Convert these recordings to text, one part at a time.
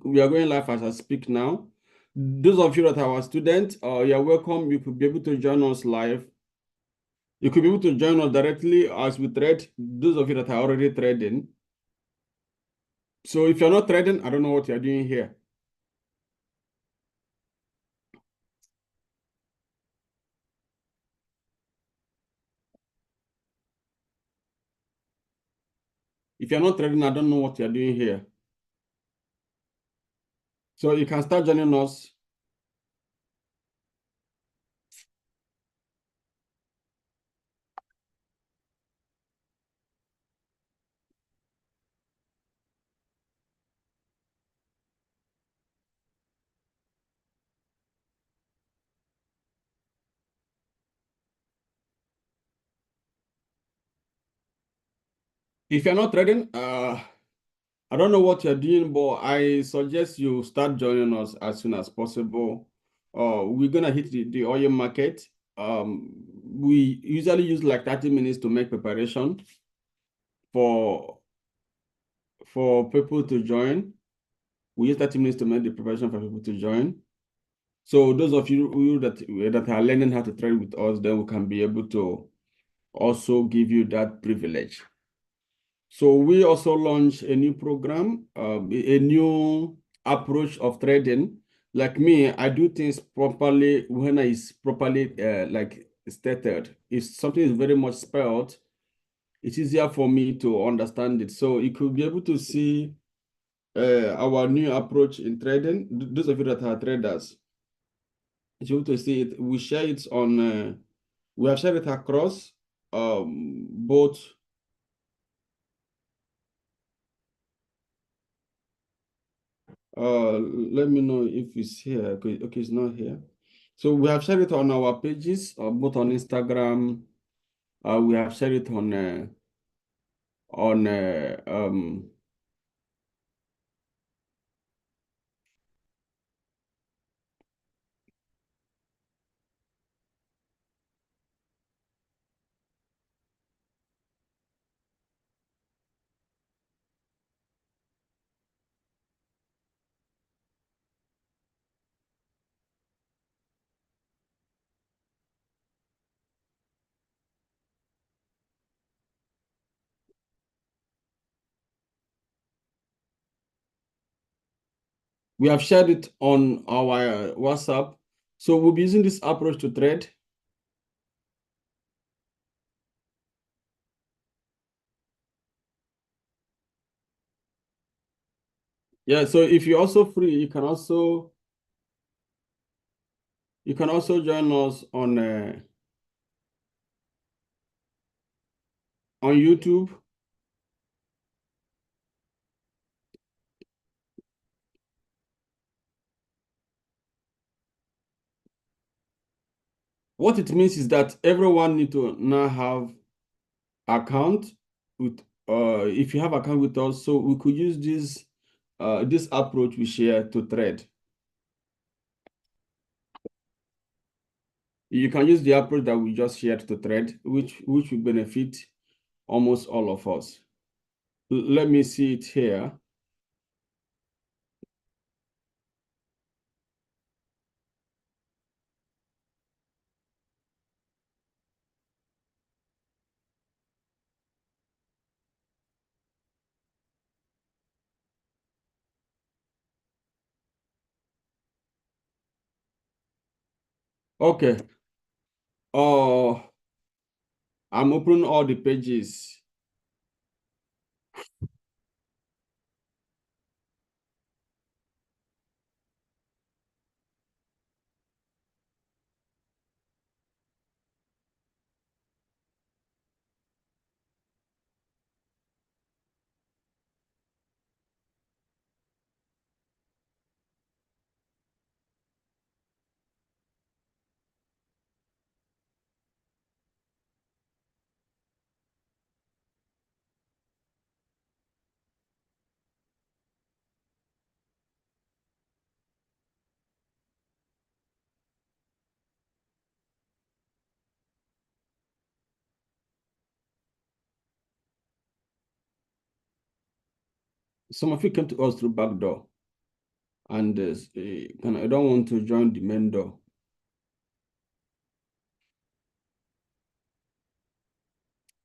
we are going live as I speak now. Those of you that are our students, you're welcome. You could be able to join us live. You could be able to join us directly as we trade. Those of you that are already trading. So if you're not trading, I don't know what you're doing here. If you're not trading, I don't know what you're doing here. So you can start joining us. If you're not trading, I don't know what you're doing, but I suggest you start joining us as soon as possible. We're gonna hit the oil market. We usually use like 30 minutes to make preparation for people to join. We use 30 minutes to make the preparation for people to join. So those of you that are learning how to trade with us, then we can be able to also give you that privilege. So we also launched a new program, a new approach of trading. Like me, I do things properly when it's properly like stated. If something is very much spelled, it's easier for me to understand it. So you could be able to see our new approach in trading. Those of you that are traders, you're able to see it. We share it on, we have shared it across both. Let me know if it's here. Okay, okay, it's not here. So we have shared it on our pages, both on Instagram. We have shared it on we have shared it on our WhatsApp. So we'll be using this approach to trade. Yeah, so if you're also free, you can also join us on YouTube. What it means is that everyone need to now have account with if you have account with us, so we could use this approach we share to trade. You can use the approach that we just shared to trade, which will benefit almost all of us. Let me see it here. Okay. I'm opening all the pages. Some of you came to us through backdoor. and I don't want to join the main door.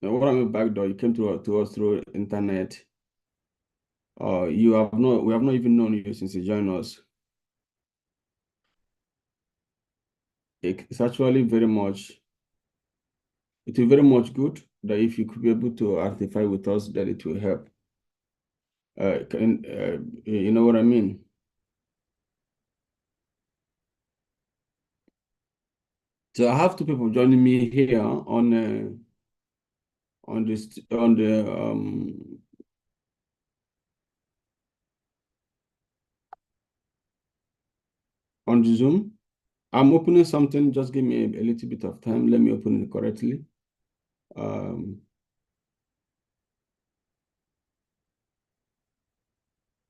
Now, what I mean back door, you came to us through internet. We have not even known you since you joined us. It's actually it is very much good that if you could be able to identify with us, that it will help. You know what I mean? So I have two people joining me here on this on the Zoom. I'm opening something. Just give me a little bit of time. Let me open it correctly. Um,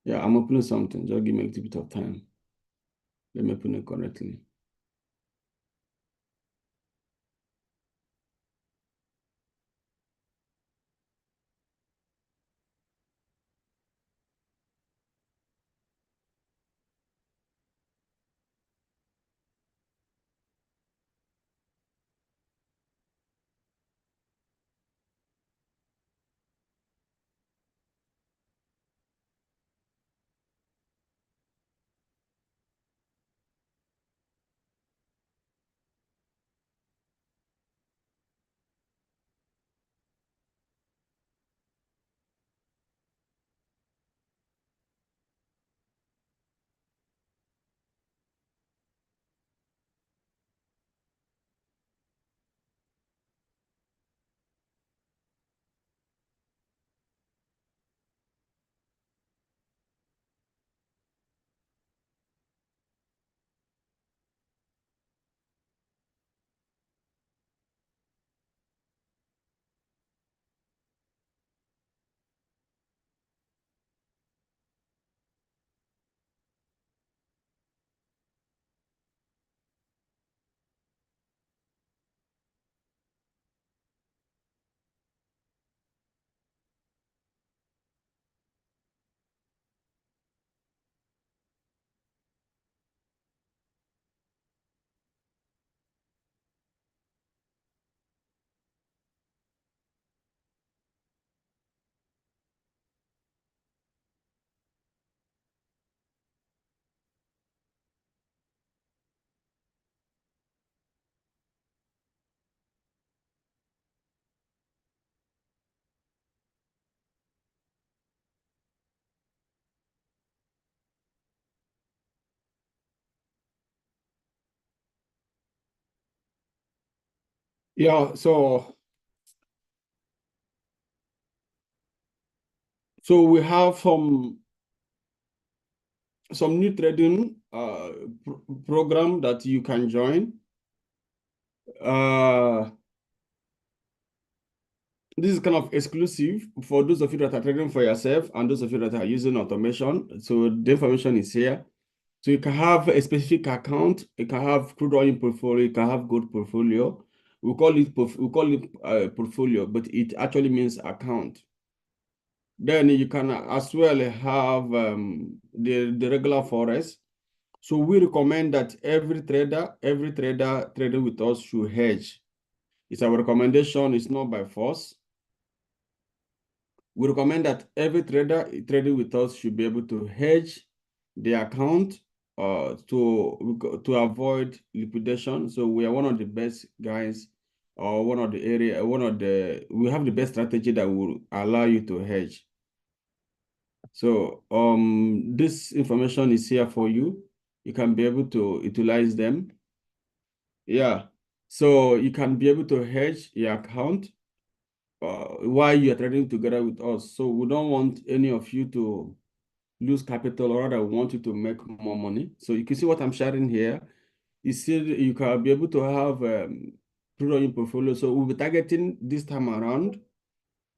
yeah, I'm opening something. Just give me a little bit of time. Let me open it correctly. Yeah, so we have some new trading program that you can join. Uh, this is kind of exclusive for those of you that are trading for yourself and those of you that are using automation. So the information is here. So you can have a specific account. You can have crude oil portfolio. You can have gold portfolio. We call it portfolio, but it actually means account. Then you can as well have the regular forex. So we recommend that every trader trading with us should hedge. It's our recommendation. It's not by force. We recommend that every trader trading with us should be able to hedge the account to avoid liquidation. So we are one of the best guys, or we have the best strategy that will allow you to hedge. So this information is here for you. You can be able to utilize them. Yeah. So you can be able to hedge your account while you're trading together with us. So we don't want any of you to lose capital, or rather we want you to make more money. So you can see what I'm sharing here. You see, you can be able to have crude portfolio. So we'll be targeting this time around.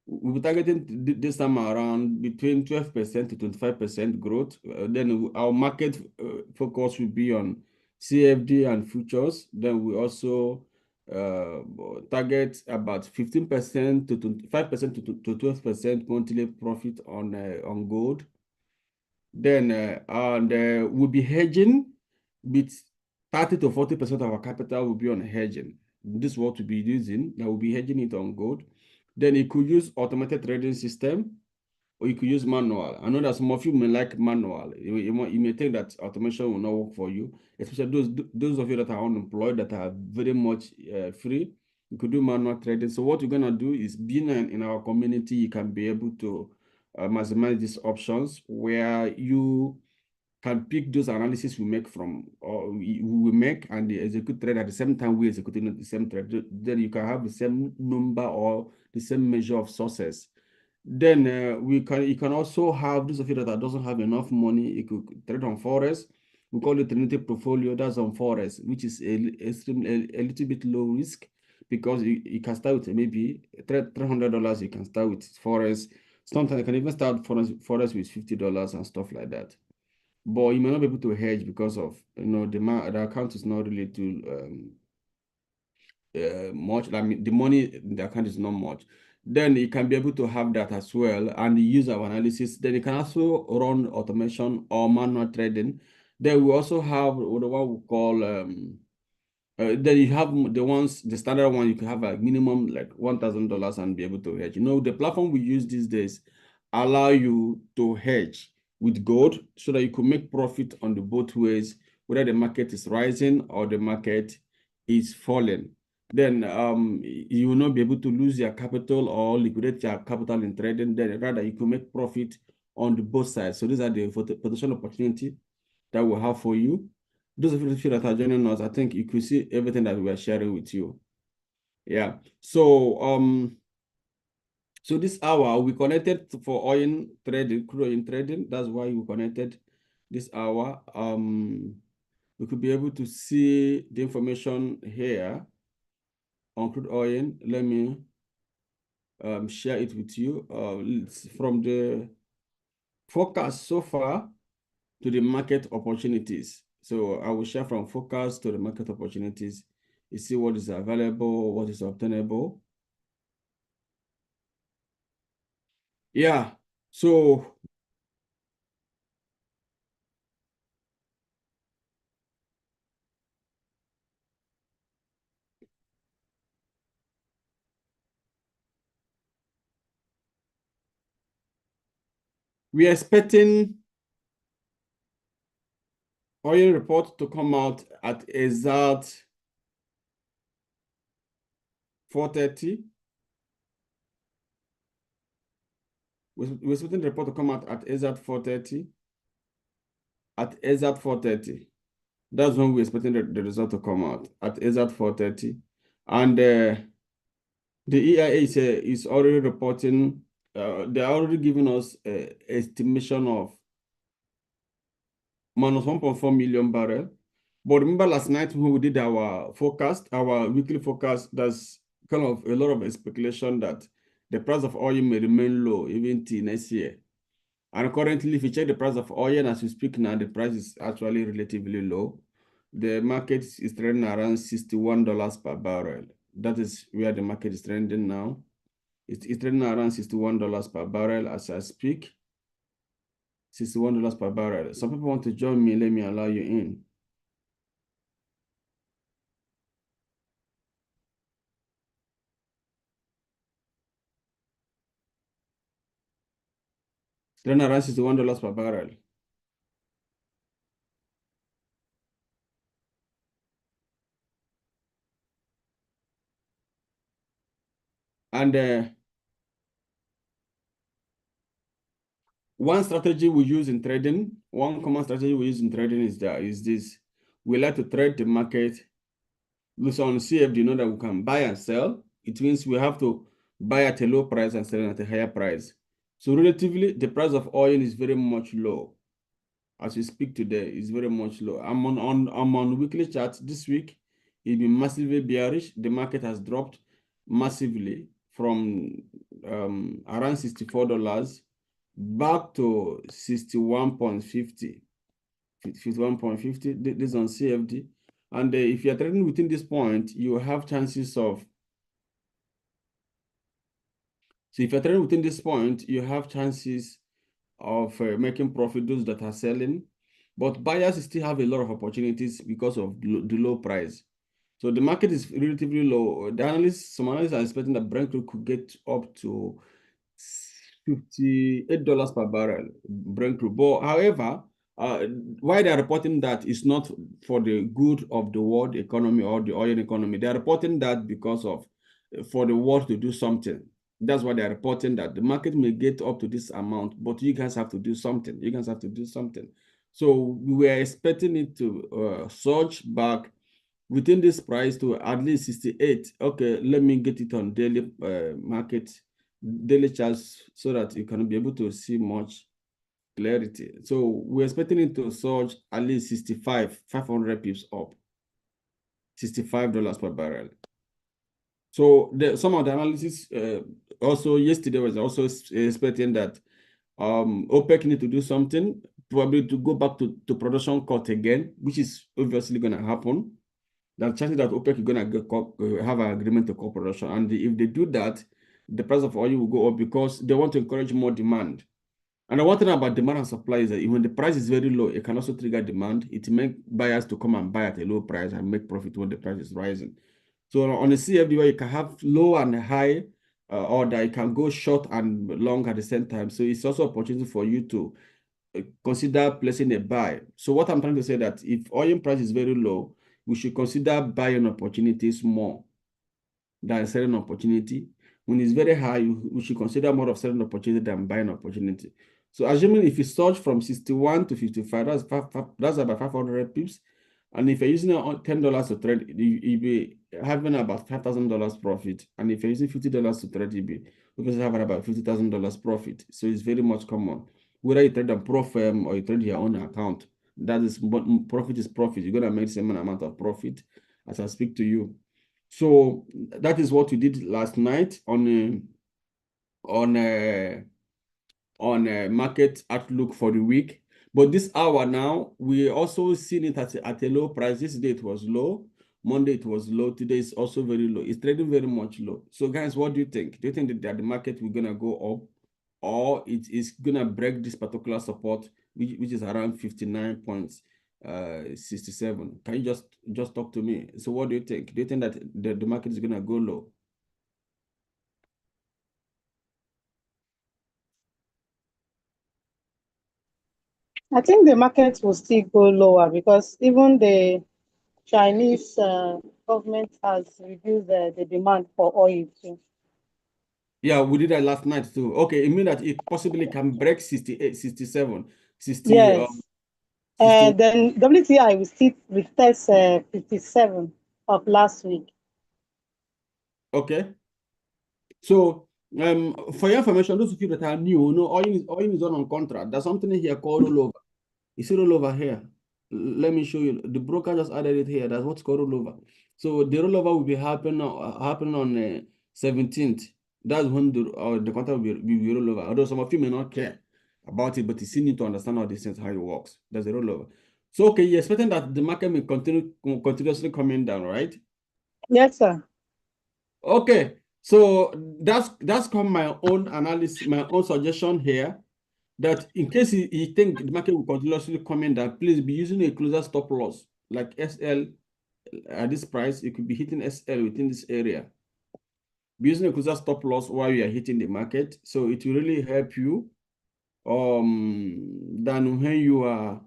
We'll be targeting this time around between 12% to 25% growth. Then our market focus will be on CFD and futures. Then we also uh, target about 15% to 25% to 12% monthly profit on gold. Then we'll be hedging with 30 to 40% of our capital will be on hedging. This is what we'll be using. That will be hedging it on gold. Then you could use automated trading system, or you could use manual. I know that some of you may like manual. You may think that automation will not work for you, especially those of you that are unemployed, that are very much free. You could do manual trading. So what you're gonna do is, being in our community, you can be able to maximize these options where you can pick those analysis we make from, or we make and they execute trade at the same time we execute the same trade. Then you can have the same number or the same measure of sources. Then you can also have those of you that doesn't have enough money, you could trade on forex. We call it Trinity portfolio. That's on forex, which is a little bit low risk, because you can start with maybe $300. You can start with forex. Sometimes you can even start forex with $50 and stuff like that. But you may not be able to hedge because of, the account is not really too much. I mean, the money in the account is not much. Then you can be able to have that as well and use our analysis. Then you can also run automation or manual trading. Then we also have what we call then you have the standard one. You can have a minimum like $1,000 and be able to hedge. The platform we use these days allow you to hedge with gold, so that you could make profit on the both ways, whether the market is rising or the market is falling. Then you will not be able to lose your capital or liquidate your capital in trading. Then rather you can make profit on the both sides. So these are the potential opportunity that we have for you. Those of you that are joining us, I think you could see everything that we are sharing with you. Yeah. So this hour we connected for oil trading, crude oil trading. That's why we connected this hour. We could be able to see the information here on crude oil. Let me share it with you. It's from the forecast so far to the market opportunities. So I will share from forecast to the market opportunities. You see what is available, what is obtainable. Yeah, so we are expecting oil report to come out at exact 4:30. We're expecting the report to come out at exact 4:30. At exact 4:30. That's when we're expecting the result to come out, at exact 4:30. And the EIA is already reporting, they're already giving us an estimation of minus 1.4 million barrel. But remember last night when we did our forecast, our weekly forecast, there's kind of a lot of speculation that the price of oil may remain low even till next year. And currently, if you check the price of oil as we speak now, the price is actually relatively low. The market is trading around $61 per barrel. That is where the market is trending now. It's trading around $61 per barrel as I speak. $61 per barrel. Some people want to join me. Let me allow you in. It's trading around $61 per barrel. And one strategy we use in trading, one common strategy we use in trading is this. We like to trade the market. So on CFD, that we can buy and sell. It means we have to buy at a low price and sell at a higher price. So relatively, the price of oil is very much low. As we speak today, it's very much low. I'm on weekly chart this week. It's been massively bearish. The market has dropped massively from around $64 back to 61.50, 51.50. This is on CFD. And if you're trading within this point, you have chances of, so if you're trading within this point, you have chances of making profit, those that are selling. But buyers still have a lot of opportunities because of the low price. So the market is relatively low. Some analysts are expecting that Brent crude could get up to $58 per barrel, Brent crude. But however, uh, why they are reporting that is not for the good of the world economy or the oil economy. They are reporting that because of for the world to do something. That's why they are reporting that the market may get up to this amount, but you guys have to do something. You guys have to do something. So we were expecting it to surge back within this price to at least 68. Okay, let me get it on daily market, daily charts, so that you can be able to see much clarity. So we're expecting it to surge at least 65, 500 pips up, $65 per barrel. So some of the analysis also yesterday was also expecting that OPEC need to do something, probably to go back to production cut again, which is obviously going to happen. There are chances that OPEC is going to have an agreement to cut production. And if they do that, the price of oil will go up because they want to encourage more demand. And the one thing about demand and supply is that when the price is very low, it can also trigger demand. It makes buyers to come and buy at a low price and make profit when the price is rising. So on a CFD, where you can have low and high, or that you can go short and long at the same time. So it's also an opportunity for you to consider placing a buy. So what I'm trying to say that if oil price is very low, we should consider buying opportunities more than selling opportunity. When it's very high, we should consider more of selling opportunity than buying opportunity. So assuming if you surge from 61 to 55, that's about 500 pips. And if you're using $10 to trade, you'll be having about $5,000 profit. And if you're using $50 to trade, you'll be having about $50,000 profit. So it's very much common. Whether you trade on pro firm or you trade your own account, that is profit is profit. You're gonna make the same amount of profit as I speak to you. So that is what we did last night on a market outlook for the week. But this hour now, we also seen it at a low price. This day it was low. Monday it was low. Today is also very low. It's trading very much low. So guys, what do you think? Do you think that the market will gonna go up, or it is gonna break this particular support, which is around 59.67? Can you just talk to me? So what do you think? Do you think that the market is gonna go low? I think the market will still go lower because even the Chinese government has reduced the demand for oil too. Yeah, we did that last night too. Okay, it means that it possibly can break 68, 67, 60, Yes. 61. Then WTI will still retest 57 of last week. Okay. So, for your information, those of you that are new, know oil is on contract. There's something here called rollover. You see rollover here. Let me show you. The broker just added it here. That's what's called rollover. So the rollover will be happening on the 17th. That's when the contract will be rollover. Although some of you may not care about it, but you still need to understand how this things how it works. That's the rollover. So okay, you're expecting that the market may continuously coming down, right? Yes, sir. Okay. So that's come my own analysis, my own suggestion here, that in case you think the market will continuously coming down, please be using a closer stop loss like SL at this price. You could be hitting SL within this area. Be using a closer stop loss while you are hitting the market, so it will really help you than when you are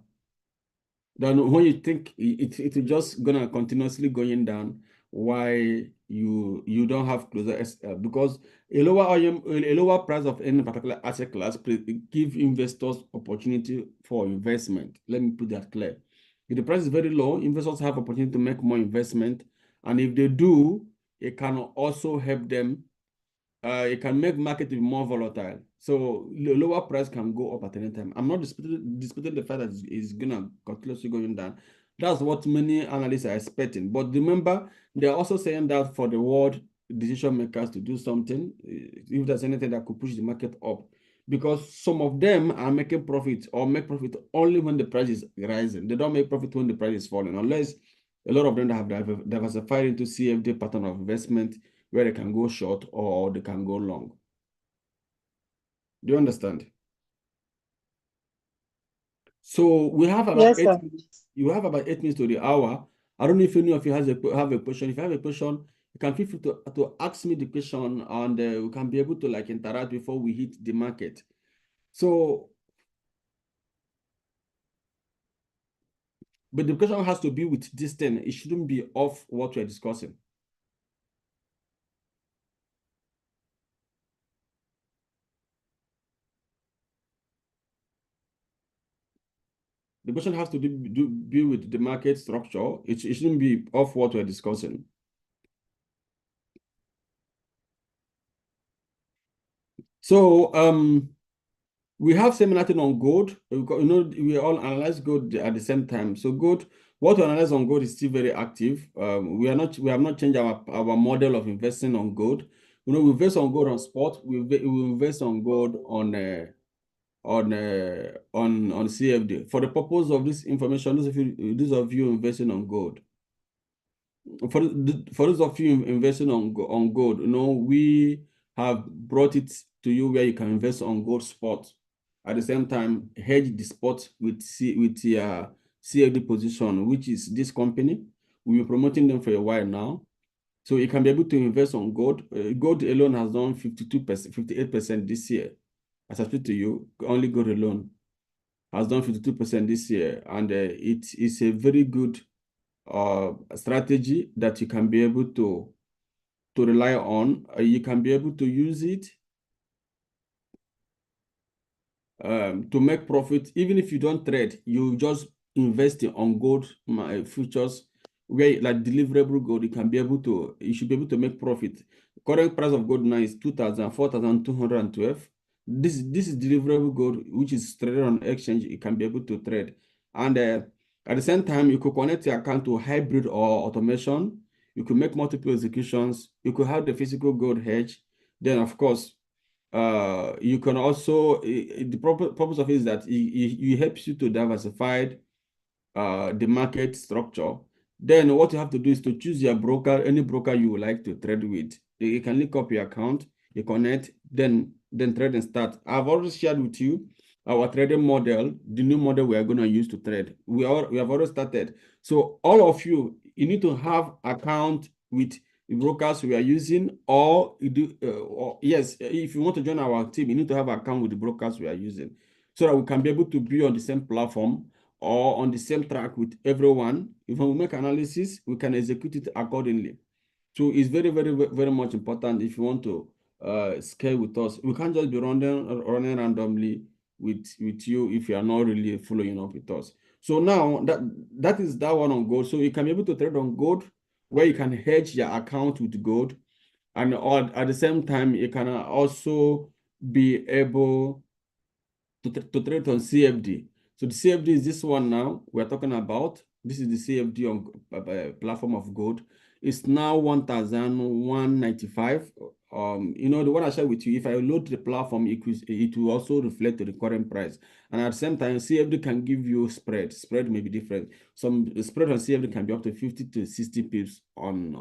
then when you think it's just gonna continuously going down, why you don't have closer SL, because a lower price of any particular asset class give investors opportunity for investment. Let me put that clear. If the price is very low, investors have opportunity to make more investment, and if they do, it can also help them, it can make market be more volatile. So the lower price can go up at any time. I'm not disputing the fact that it's gonna continuously going down. That's what many analysts are expecting. But remember, they're also saying that for the world decision makers to do something, if there's anything that could push the market up, because some of them are making profit or make profit only when the price is rising. They don't make profit when the price is falling, unless a lot of them have diversified into CFD pattern of investment where they can go short or they can go long. Do you understand? So we have about Yes, eight sir. minutes. You have about 8 minutes to the hour. I don't know if any of you have a question. If you have a question, you can feel free to ask me the question, and we can be able to like interact before we hit the market. So, but the question has to be with this thing. It shouldn't be off what we're discussing. The question has to be with the market structure. It shouldn't be off what we're discussing. So we have similar thing on gold. We all analyze gold at the same time. So gold, what we analyze on gold is still very active. We have not changed our model of investing on gold. We invest on gold on spot. We invest on gold on CFD. For the purpose of this information, those of you investing on gold, for those of you investing on gold, we have brought it to you where you can invest on gold spot. At the same time, hedge the spot with your CFD position, which is this company. We've been promoting them for a while now. So you can be able to invest on gold. Gold alone has done 52%, 58% this year. As I speak to you, only gold alone has done 52% this year. And it is a very good strategy that you can be able to rely on. You can be able to use it to make profit. Even if you don't trade, you just invest on gold futures where like deliverable gold, you should be able to make profit. Current price of gold now is 4,212. This is deliverable gold, which is traded on exchange. You can be able to trade. And at the same time, you could connect your account to hybrid or automation. You could make multiple executions. You could have the physical gold hedge. Then, of course, you can also, the purpose of it is that it helps you to diversify the market structure. Then what you have to do is to choose your broker, any broker you would like to trade with. You can link up your account, you connect, then trade and start. I've already shared with you our trading model, the new model we are going to use to trade. We have already started. So all of you need to have account with the brokers we are using, or yes, if you want to join our team, you need to have account with the brokers we are using, so that we can be able to be on the same platform or on the same track with everyone. If we make analysis, we can execute it accordingly. So it's very, very, very much important if you want to scale with us. We can't just be running randomly with you if you are not really following up with us. So now that is that one on gold. So you can be able to trade on gold where you can hedge your account with gold. And at the same time, you can also be able to trade on CFD. So the CFD is this one now we're talking about. This is the CFD on platform of gold. It's now 1,195. The one I shared with you, if I load the platform, it will also reflect the current price. And at the same time, CFD can give you spread. Spread may be different. Some spread on CFD can be up to 50 to 60 pips on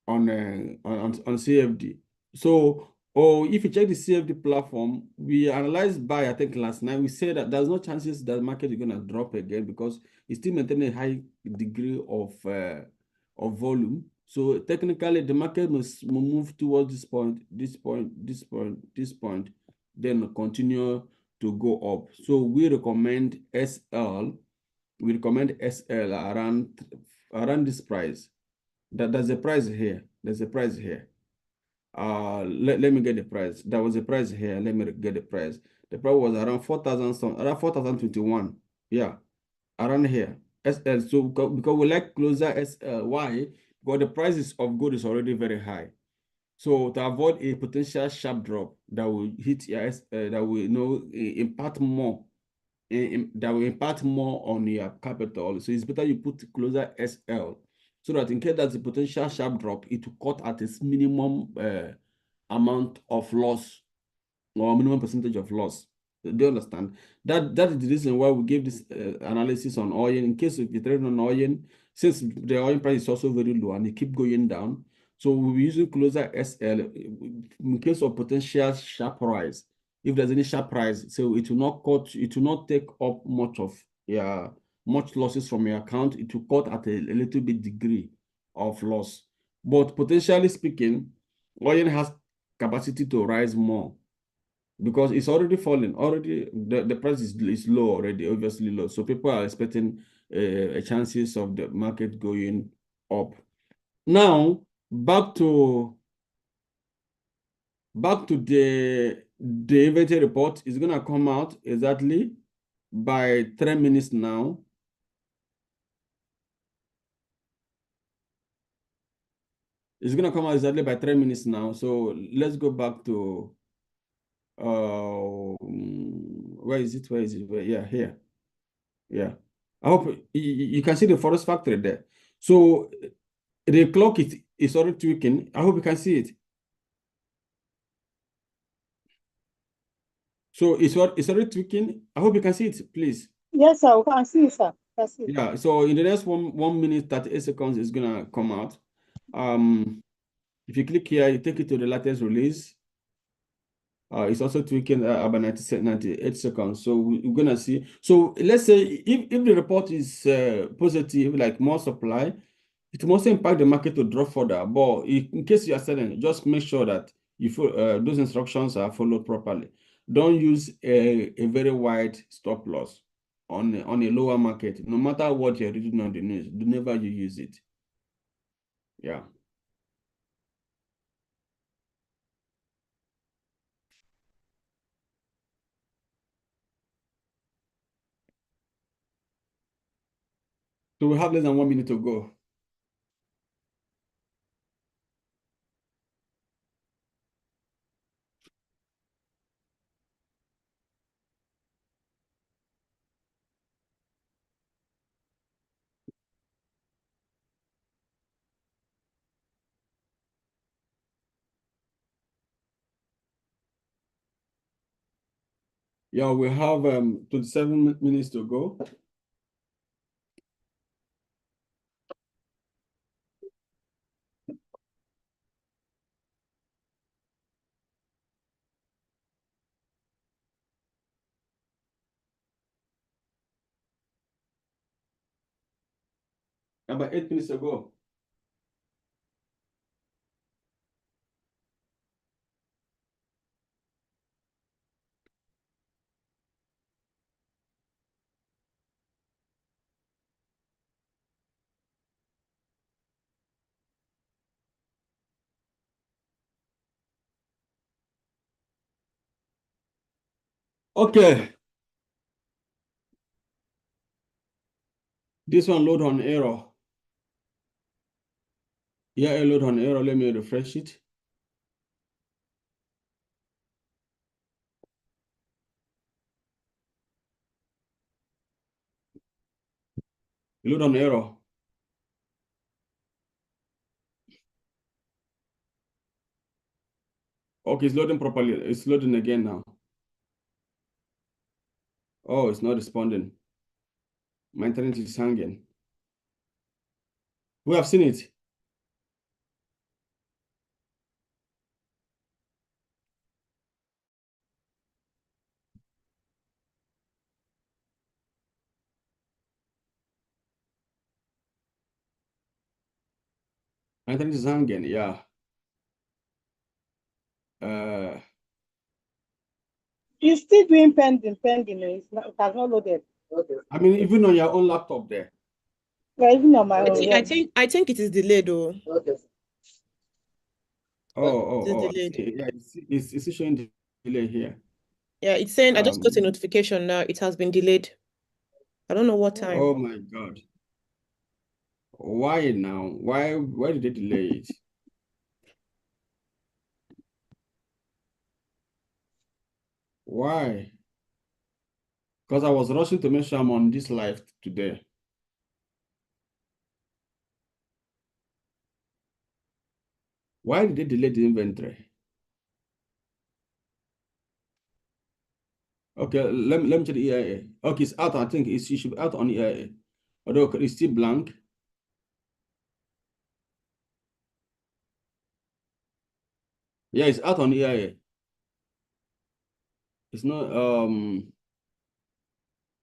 CFD. So, if you check the CFD platform, we analyzed by, I think last night, we said that there's no chances that the market is going to drop again because it's still maintaining a high degree of volume. So technically, the market must move towards this point, then continue to go up. So we recommend SL. We recommend SL around this price. There's a price here. There's a price here. Let me get the price. There was a price here. Let me get the price. The price was around 4,000 some, around 4,021. Yeah, around here. SL. So because we like closer SL. Why? Because the prices of gold is already very high. So to avoid a potential sharp drop that will hit your that will impact more that will impact more on your capital. So it's better you put closer SL so that in case there's a potential sharp drop, it will cut at its minimum amount of loss or minimum percentage of loss. Do you understand? That is the reason why we gave this analysis on oil. In case if you trade on oil, since the oil price is also very low and it keep going down, so we'll be using closer SL in case of potential sharp rise. if there's any sharp price, so it will not cut, it will not take up much of your much losses from your account. It will cut at a little bit degree of loss. But potentially speaking, oil has capacity to rise more because it's already falling. Already the price is low already, obviously low. So people are expecting a chances of the market going up. Now back to the inventory report is gonna come out exactly by 3 minutes now. It's gonna come out exactly by 3 minutes now. So let's go back to where is it? Where is it? Yeah, here. Yeah. I hope you can see the forest factory there. So the clock is already tweaking. I hope you can see it. So it's already tweaking. I hope you can see it, please. Yes, sir. We can see, sir. Can see. Yeah. So in the next 1 minute 38 seconds, it's gonna come out. If you click here, you take it to the latest release. It's also tweaking about 98 seconds. So we're gonna see. So let's say if the report is positive, like more supply, it must impact the market to drop further. But in case you are selling, just make sure that those instructions are followed properly. Don't use a very wide stop loss on a lower market. No matter what you're reading on the news, do never you use it. Yeah. So we have less than 1 minute to go. Yeah, we have 27 minutes to go. About 8 minutes ago. Okay, this one load on error. Yeah, a load on error. Let me refresh it. Load on error. Okay, it's loading properly. It's loading again now. Oh, it's not responding. My internet is hanging. We have seen it. My internet is hanging. Yeah. Uh, It's still doing pending, pending. It has not loaded. I mean, even on your own laptop there. Yeah, even on my I own. think, Yeah. I think it is delayed though. Oh, It is I delayed. see. Yeah, it's showing the delay here. Yeah, it's saying I just got a Um, notification now. It has been delayed. I don't know what time. oh my God. Why now? Why did they delay it? Why? Because I was rushing to make sure I'm on this live today. Why did they delay the inventory? Okay, let me check the EIA. Okay, it's out. I think it should be out on EIA. Although it's still blank. Yeah, it's out on EIA. It's not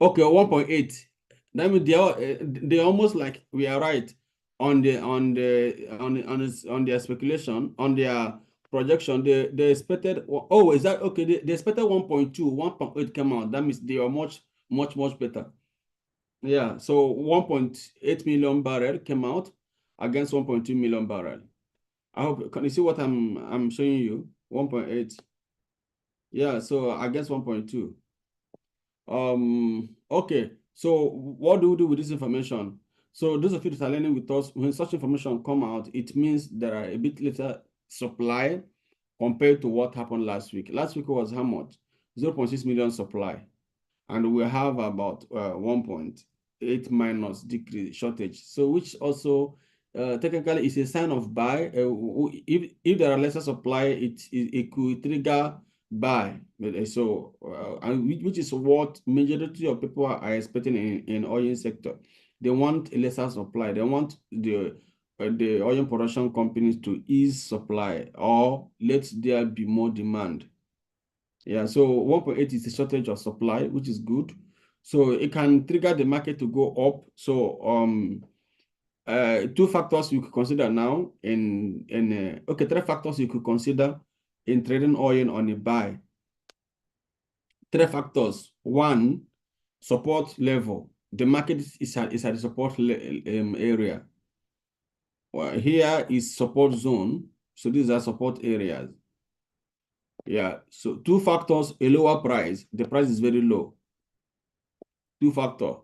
okay, 1.8. That means they almost like we are right on their speculation, on their projection. They expected, oh, is that okay? They expected 1.2, 1.8 came out. That means they are much better. Yeah, so 1.8 million barrel came out against 1.2 million barrel. I hope, can you see what I'm showing you? 1.8. Yeah, so against 1.2. Okay, so what do we do with this information? So those of you that are learning with us, when such information come out, it means there are a bit later supply compared to what happened last week. Last week was how much? 0.6 million supply. And we have about 1.8 minus decrease shortage. So which also technically is a sign of buy. If there are lesser supply, it could trigger buy. So and which is what majority of people are expecting in oil sector. They want a lesser supply. They want the oil production companies to ease supply or let there be more demand. Yeah, so 1.8 is a shortage of supply, which is good. So it can trigger the market to go up. So two factors you could consider now okay, three factors you could consider in trading oil on a buy. Three factors. One, support level. The market is at the support area. Well, here is support zone. So these are support areas. Yeah, so two factors, a lower price. The price is very low. Two factor.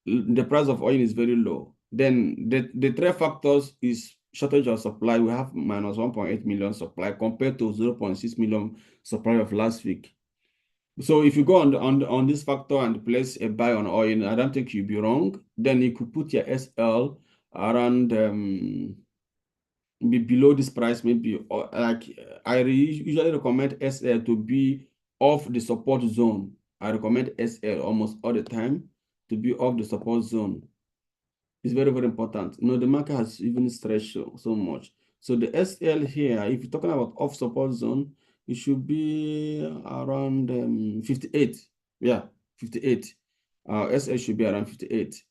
The price of oil is very low. Then the three factors is shortage of supply. We have minus 1.8 million supply compared to 0.6 million supply of last week. So if you go on this factor and place a buy on oil, I don't think you'll be wrong. Then you could put your SL around be below this price, maybe, or like I usually recommend SL to be off the support zone. I recommend SL almost all the time to be off the support zone. It's very important. The market has even stretched so much. So the SL here, if you're talking about off support zone, it should be around 58. Yeah, 58. SL should be around 58.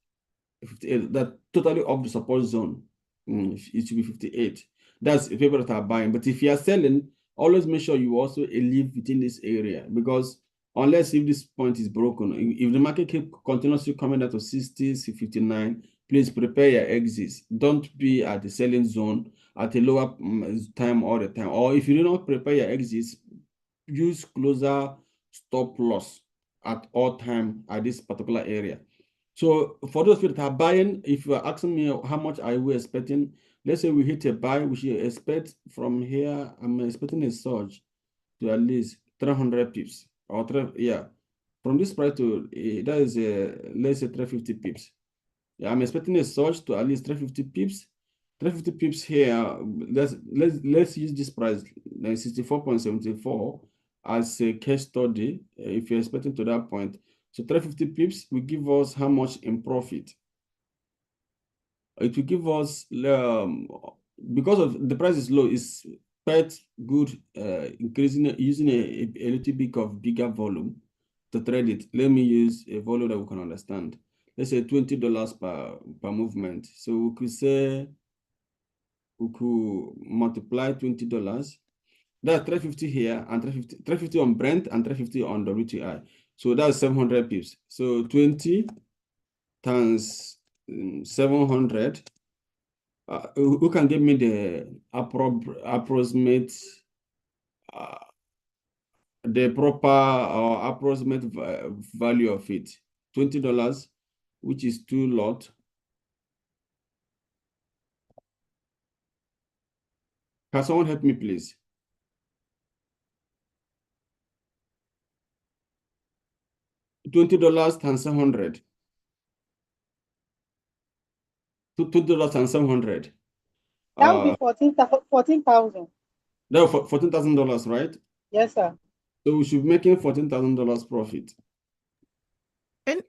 58, that totally off the support zone. It should be 58. That's if people that are buying. But if you are selling, always make sure you also live within this area, because unless if this point is broken, if the market keep continuously coming down to 60, 59, please prepare your exits. Don't be at the selling zone at a lower time all the time. Or if you do not prepare your exits, use closer stop loss at all time at this particular area. So for those people that are buying, if you are asking me how much are we expecting, let's say we hit a buy, we should expect from here, I'm expecting a surge to at least 300 pips or from this price to that is let's say 350 pips. Yeah, I'm expecting a surge to at least 350 pips. 350 pips here. Let's use this price, 64.74, as a case study. If you're expecting to that point, so 350 pips will give us how much in profit? It will give us because of the price is low, it's quite good increasing using a little bit of bigger volume to trade it. Let me use a volume that we can understand. Let's say $20 per movement. So we could say we could multiply $20. That's 350 here and 350 on Brent and 350 on WTI. So that's 700 pips. So 20 times 700. Who can give me the approximate, the proper or approximate value of it? $20, which is 2 lot. Can someone help me, please? $20 times 700. $20 times 700. That would be 14,000. That's $14,000, right? Yes, sir. So we should be making $14,000 profit. And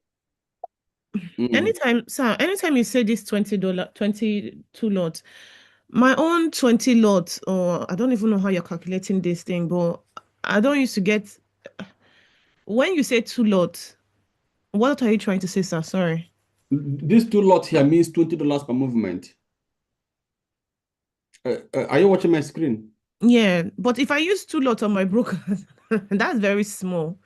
anytime you say this $20, 22 lots, my own 20 lots, or I don't even know how you're calculating this thing, but I don't used to get when you say 2 lots, what are you trying to say, sir? Sorry. These 2 lots here means $20 per movement. Are you watching my screen? Yeah, but if I use 2 lots on my broker, that's very small.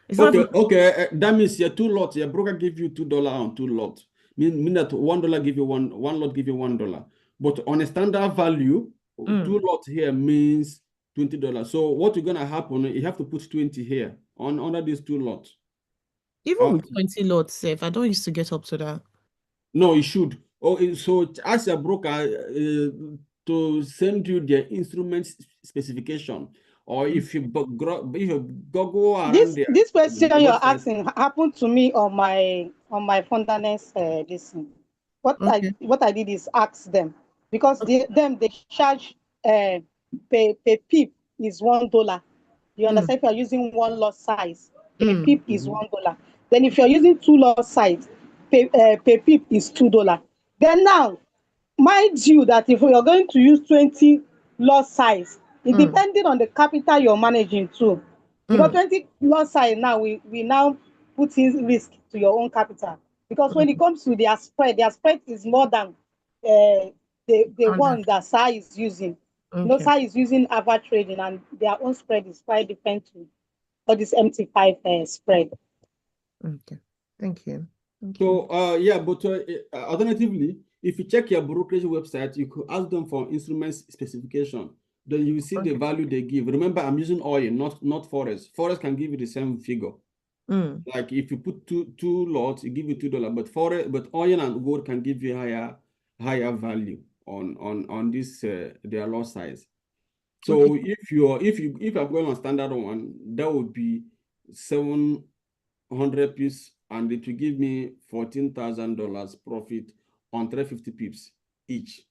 It's not Okay, even, okay. That means your 2 lots, your broker give you $2 on 2 lots. Mean that $1 give you one lot give you $1. But on a standard value, 2 lots here means $20. So what is gonna happen? You have to put 20 here on under these 2 lots. even with 20 lots safe. I don't used to get up to that. No, you should. So ask your broker to send you their instrument specification, or if you Google around This question the you're website. asking happened to me on my fundamental this thing. Okay. What I did is ask them, because Okay. they charge per pip is $1. You Mm, understand? If you're using one lot size, per mm, pip is Mhm. $1. Then if you're using two lot size, per pip is $2. Then now, mind you that if you're going to use 20 lot size, it mm, depending on the capital you're managing too. Because mm. 20 lot size now, we now put in risk to your own capital. Because when it Okay. comes to their spread is more than the Standard. one that SAI is using. Okay. SAI is using average trading, and their own spread is quite different to all this MT5 spread. Okay. Thank you. Thank you. So yeah, but alternatively, if you check your brokerage website, you could ask them for instrument specification. Then you will see the Okay. value they give. Remember, I'm using oil, not forest. Forest can give you the same figure. Mm. Like if you put two lots, it give you $2. But forest, but oil and gold can give you higher value on this their lot size. Okay. So if I'm going on standard one, that would be 700 pips, and it will give me $14,000 profit on 350 pips each.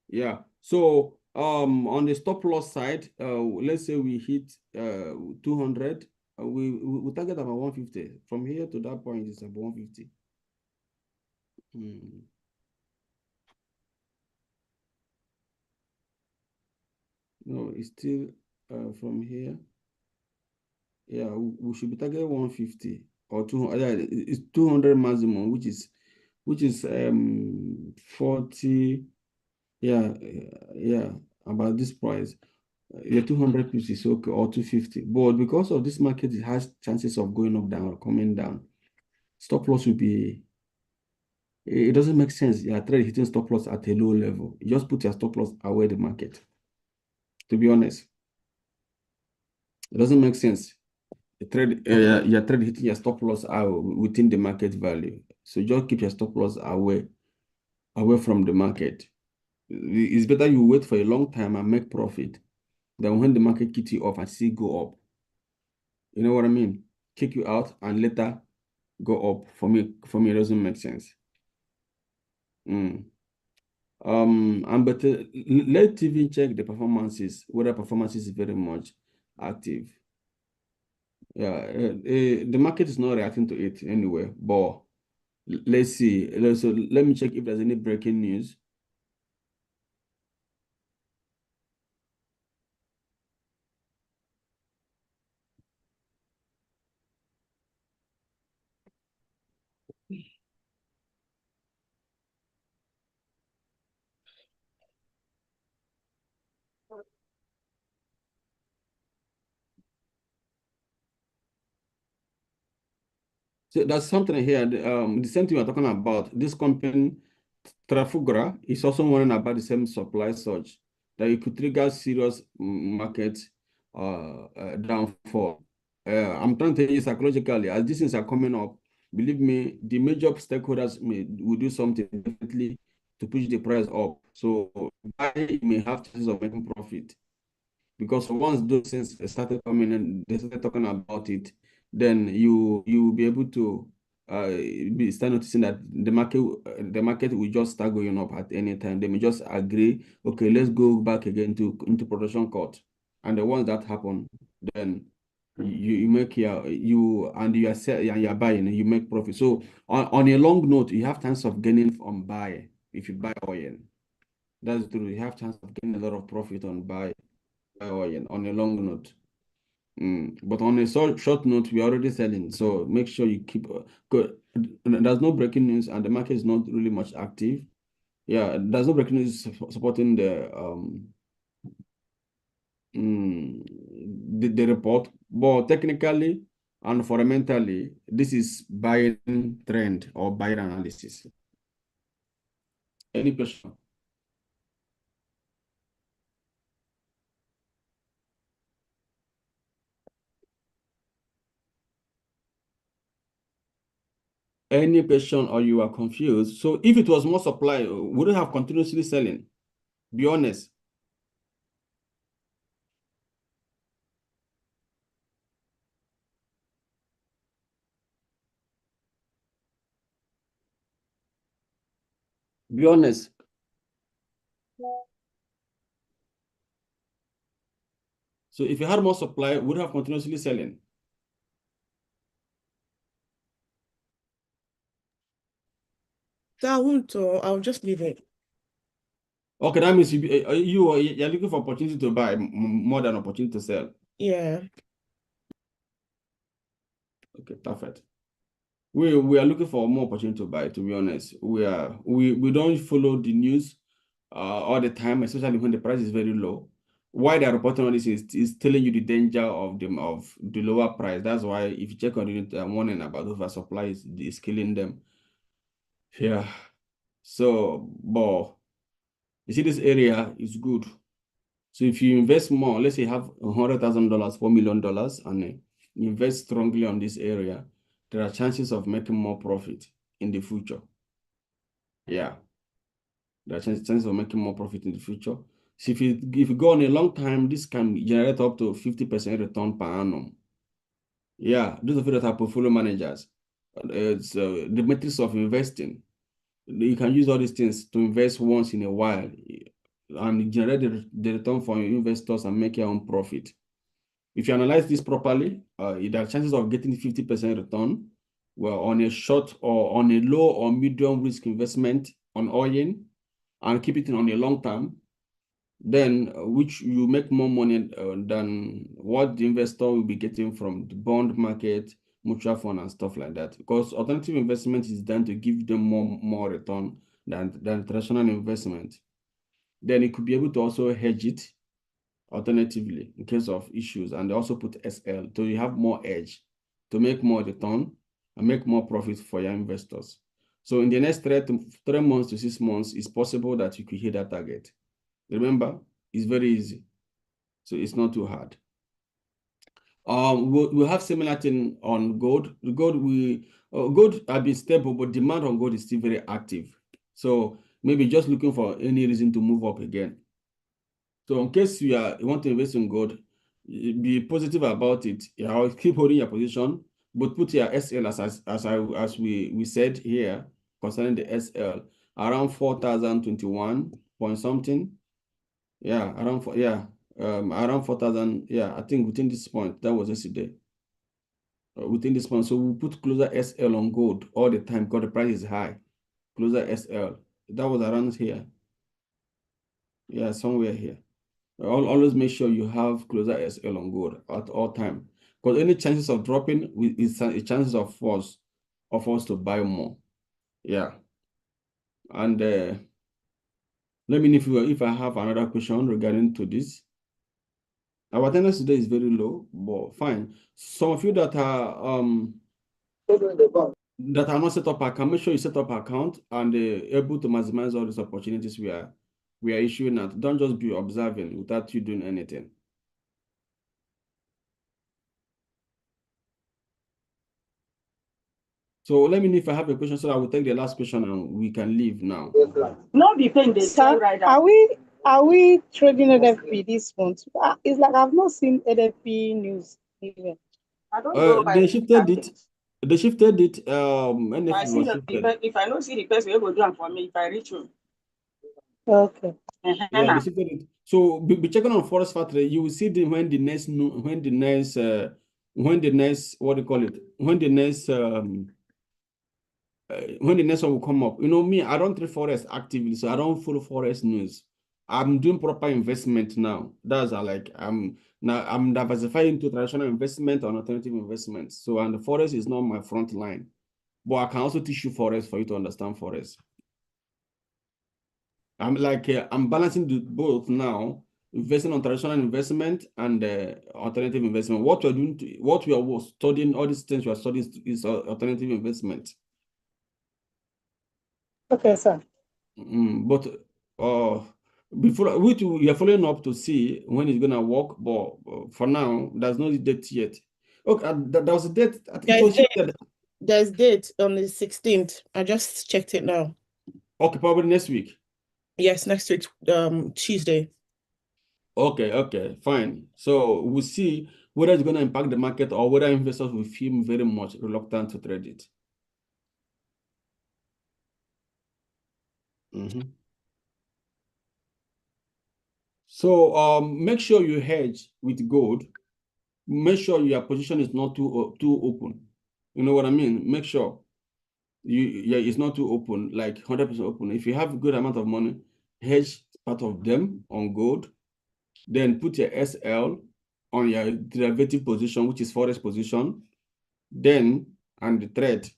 Yeah. So on the stop loss side, let's say we hit 200, we target about 150. From here to that point is about 150. Hmm. No, it's still from here. Yeah, we should be targeting 150 or 200. Yeah, it's 200 maximum, which is 40. Yeah, yeah, about this price. Yeah, 200 pips is okay, or 250. But because of this market, it has chances of going up, down, or coming down. Stop loss will be, it doesn't make sense. You are trading hitting stop loss at a low level. You just put your stop loss away the market. To be honest, it doesn't make sense. You're trade hitting your stop loss out within the market value. So just keep your stop loss away from the market. It's better you wait for a long time and make profit than when the market kicks you off and see go up. You know what I mean? Kick you out and later go up. For me, it doesn't make sense. Mm. But let TV check the performances, whether performance is very much active. Yeah, the market is not reacting to it anyway, but let's see. So let me check if there's any breaking news. So there's something here. The same thing we're talking about. This company, Trafigura, is also warning about the same supply surge that it could trigger serious market downfall. I'm trying to tell you psychologically, as these things are coming up, believe me, the major stakeholders will do something definitely to push the price up. So I may have chances of making profit. Because once those things started coming and they started talking about it, then you will be able to start noticing that the market will just start going up at any time. They may just agree, okay, let's go back again into production cut. And the ones that happen, then you make you and you are and you are buying, you make profit. So on a long note, you have chance of gaining on buy if you buy oil. That's true. You have chance of getting a lot of profit on buy oil on a long note. But on a short note, we're already selling. So make sure you keep good. There's no breaking news and the market is not really much active. Yeah, there's no breaking news supporting the report. But technically and fundamentally, this is buying trend or buying analysis. Any question? Any question or you are confused? So if it was more supply, would it have continuously selling? Be honest. Be honest. So if you had more supply, would it have continuously selling? So I won't, I'll just leave it. Okay, that means you're looking for opportunity to buy more than opportunity to sell. Yeah. Okay, perfect. We are looking for more opportunity to buy, to be honest. We don't follow the news all the time, especially when the price is very low. Why they're reporting on this is telling you the danger of the lower price. That's why if you check on it, warning about oversupply is killing them. Yeah. So, but you see, this area is good. So if you invest more, let's say you have $100,000, $4 million, and you invest strongly on this area, there are chances of making more profit in the future. Yeah, there are chances of making more profit in the future. So if you go on a long time, this can generate up to 50% return per annum. Yeah, those of you that are portfolio managers, it's the metrics of investing. You can use all these things to invest once in a while and generate the return for your investors and make your own profit. If you analyze this properly, there are chances of getting 50% return, well, on a short or on a low or medium risk investment on oil and keep it on a long term, then which you make more money than what the investor will be getting from the bond market, mutual fund and stuff like that. Because alternative investment is done to give them more return than traditional investment. Then it could be able to also hedge it alternatively in case of issues, and they also put SL so you have more edge to make more return and make more profit for your investors. So in the next 3 months to 6 months, it's possible that you could hit that target. Remember, it's very easy. So it's not too hard. We'll have similar thing on gold. Gold have been stable, but demand on gold is still very active. So maybe just looking for any reason to move up again. So in case you want to invest in gold, be positive about it. I'll keep holding your position, but put your SL as we said here concerning the SL around 4,021 point something. Yeah, around 4,000. Yeah, I think within this point that was yesterday. Within this point, so we put closer SL on gold all the time because the price is high. Closer SL. That was around here. Yeah, somewhere here. Always make sure you have closer SL on gold at all time, because any chances of dropping is a chances of us to buy more. Yeah, and let me know if I have another question regarding to this. Our attendance today is very low, but fine. Some of you that are not set up account, make sure you set up account and able to maximize all these opportunities we are issuing at. Don't just be observing without you doing anything. So let me know if I have a question, so I will take the last question and we can leave now. No be pain dey sell right now. Are we trading NFP this month? It's like I've not seen NFP news even. I don't know. They shifted it. They shifted it. I see was shifted. if I don't see the person, you go do it for me if I reach you. Okay. Yeah, they shifted it. So be checking on Forest Factory. You will see when the next what do you call it? When the next one will come up. You know me, I don't trade Forex actively, so I don't follow Forex news. I'm doing proper investment now. That's like I'm diversifying into traditional investment and alternative investment. So, and the forex is not my front line, but I can also teach you forex for you to understand forex. I'm balancing both now, investing on traditional investment and alternative investment. What we're doing, what we are studying, all these things we are studying is alternative investment. Okay, sir. But before we are following up to see when it's gonna work, but for now, there's no date yet. Okay, there was a date. I think it was shifted. There's date on the 16th. I just checked it now. Okay, probably next week. Yes, next week, Tuesday. Okay, fine. So we'll see whether it's gonna impact the market or whether investors will feel very much reluctant to trade it. So make sure you hedge with gold. Make sure your position is not too open. You know what I mean? Make sure it's not too open, like 100% open. If you have a good amount of money, hedge part of them on gold, then put your SL on your derivative position, which is forex position, then and the trade.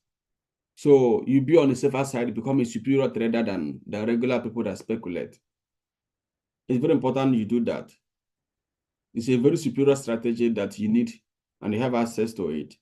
So you be on the safer side, become a superior trader than the regular people that speculate. It's very important you do that. It's a very superior strategy that you need, and you have access to it.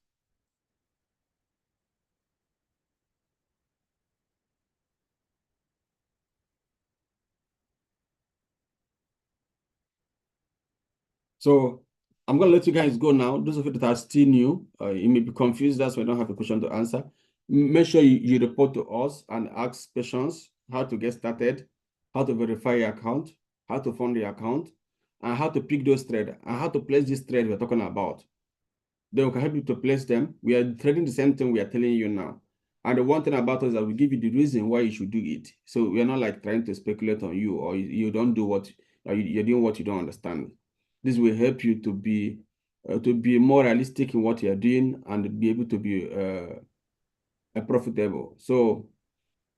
So I'm going to let you guys go now. Those of you that are still new, you may be confused. That's why I don't have a question to answer. Make sure you report to us and ask questions, how to get started, how to verify your account, how to fund the account, and how to pick those trades, and how to place this trade we're talking about. Then we can help you to place them. We are trading the same thing we are telling you now. And the one thing about us is that we give you the reason why you should do it. So we are not like trying to speculate on you, or you don't do what, or you're doing what you don't understand. This will help you to be more realistic in what you're doing and be able to be profitable. So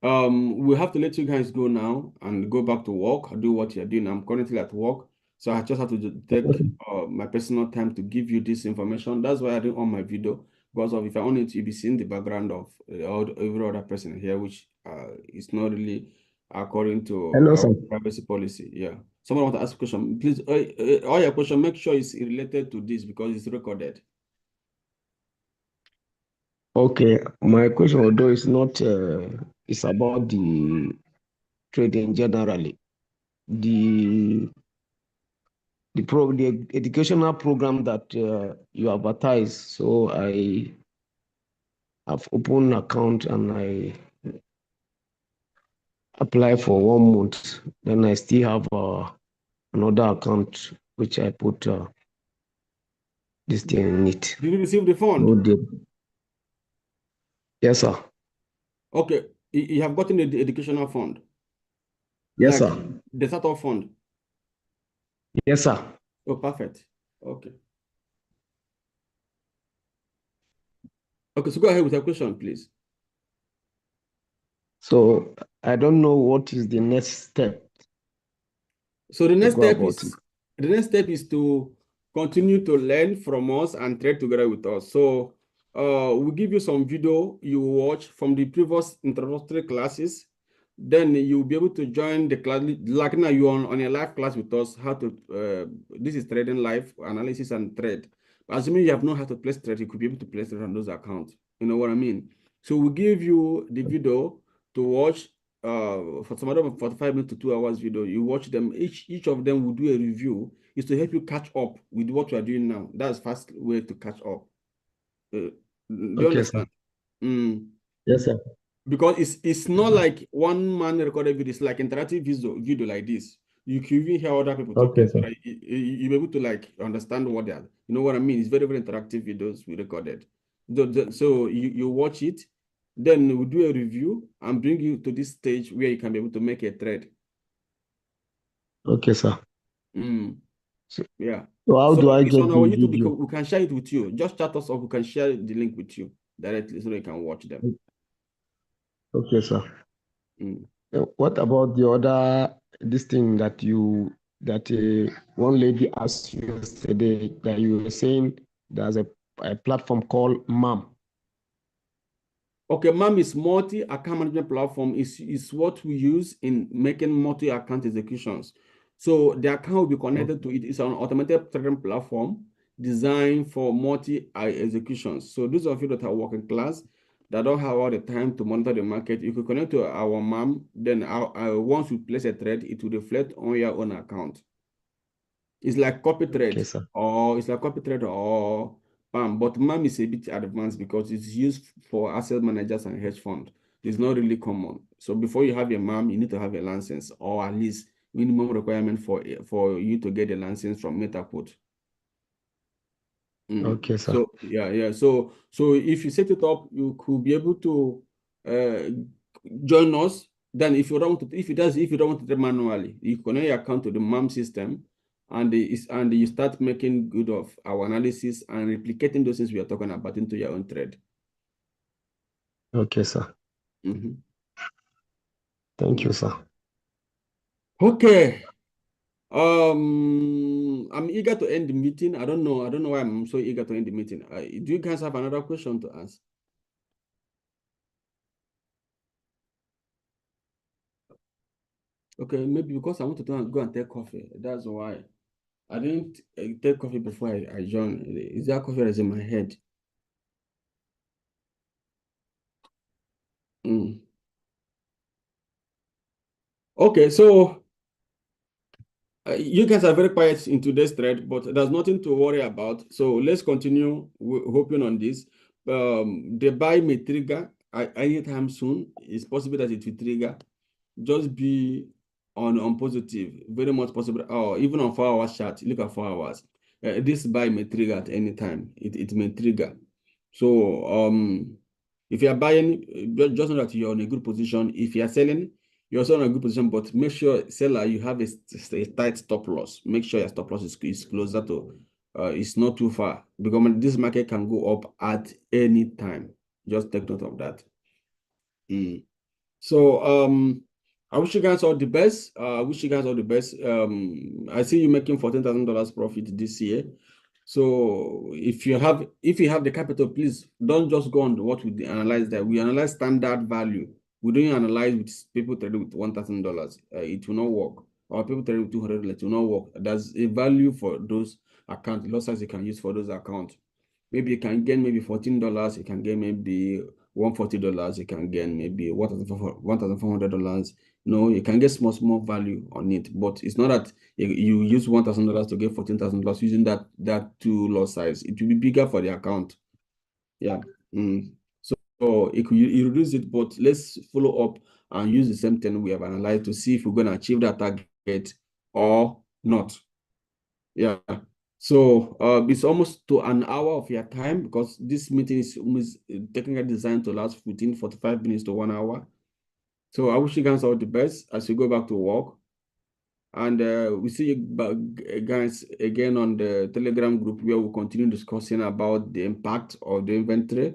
we have to let you guys go now and go back to work, do what you're doing. I'm currently at work, so I just have to take my personal time to give you this information. That's why I didn't on my video, because of if I on it, you'll be seeing the background of every other person here, which is not really according to Hello, our sir. privacy policy. Yeah. Someone want to ask a question? Please, all your question, make sure it's related to this because it's recorded. Okay, my question, although it's not, it's about the trading generally. The the educational program that you advertise. So I have opened an account and I apply for 1 month. Then I still have another account which I put this thing in it. Did you receive the fund? Yes, sir. Okay, you have gotten the educational fund. Yes, Like sir. the startup fund. Yes, sir. Oh, perfect. Okay. Okay, so go ahead with your question, please. So I don't know what is the next step. So the next go step about is to continue to learn from us and trade together with us. So we'll give you some video you watch from the previous introductory classes. Then you'll be able to join the class, like now you're on a live class with us, how to, this is trading live analysis and trade. Assuming you have known how to place trade, you could be able to place trade on those accounts. You know what I mean? So we'll give you the video to watch for some other 45 minutes to 2 hours video. You watch them, each of them will do a review. Is to help you catch up with what you are doing now. That's fast way to catch up. Do you Okay, sir. understand? Yes, sir. Because it's not like one man recorded video, it's like interactive video like this. You can even hear other people Okay, talking, sir. so that you'll be able to like understand what they are. You know what I mean? It's very, very interactive videos we recorded. So you watch it, then we do a review and bring you to this stage where you can be able to make a trade. Okay, sir. So, yeah. So how do So I it's get on the our YouTube. video? We can share it with you. Just chat us up. We can share the link with you directly so you can watch them. Okay, sir. What about the other this thing that one lady asked you yesterday that you were saying there's a platform called MAM? Okay, MAM is multi-account management platform. Is what we use in making multi-account executions. So the account will be connected to it. It's an automated trading platform designed for multi-executions. So those of you that are working class, that don't have all the time to monitor the market, you can connect to our MAM. Then once we place a trade, it will reflect on your own account. It's like copy trade, Okay, sir. or it's like copy trade or PAM, but MAM is a bit advanced because it's used for asset managers and hedge fund. It's not really common. So before you have a MAM, you need to have a license, or at least minimum requirement for you to get a license from MetaQuote. Okay, sir. So yeah. So if you set it up, you could be able to join us. Then if you don't want to, if you don't want to do it manually, you connect your account to the MAM system, and you start making good of our analysis and replicating those things we are talking about into your own trade. Okay, sir. Mhm. Thank you, sir. Okay. I'm eager to end the meeting. I don't know why I'm so eager to end the meeting. Do you guys have another question to ask? Okay, maybe because I want to go and take coffee. That's why. I didn't take coffee before I joined. Is that coffee that's in my head? Okay, so you guys are very quiet in today's thread, but there's nothing to worry about. So let's continue hoping on this. The buy may trigger anytime soon. It's possible that it will trigger. Just be on positive, very much possible, or even on 4 hour chart. Look at 4 hours. This buy may trigger at any time. It may trigger. So if you are buying, just know that you're in a good position. If you are selling, you're also in a good position, but make sure, seller, you have a tight stop loss. Make sure your stop loss is closer to, it's not too far, because this market can go up at any time. Just take note of that. So I wish you guys all the best. I wish you guys all the best. I see you making $14,000 profit this year. So if you have the capital, please don't just go on what we analyze there. We analyze standard value. We don't analyze with people trading with $1,000. It will not work. Or people trading with $200, it will not work. There's a value for those accounts, lot size you can use for those accounts. Maybe you can gain maybe $14. You can gain maybe $140. You can gain maybe $1,400. You can get small value on it, but it's not that you use $1,000 to get $14,000 using that two lot size. It will be bigger for the account. Yeah. So you reduce it, but let's follow up and use the same thing we have analyzed to see if we're going to achieve that target or not. Yeah. So it's almost to an hour of your time, because this meeting is almost technically designed to last 45 minutes to 1 hour. So I wish you guys all the best as you go back to work. And we see you guys again on the Telegram group, where we'll continue discussing about the impact of the inventory,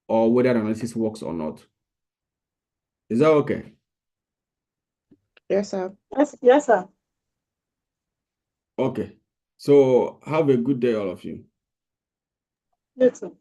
or whether analysis works or not. Is that okay? Yes, sir. Yes, sir. Okay. So have a good day, all of you. You too.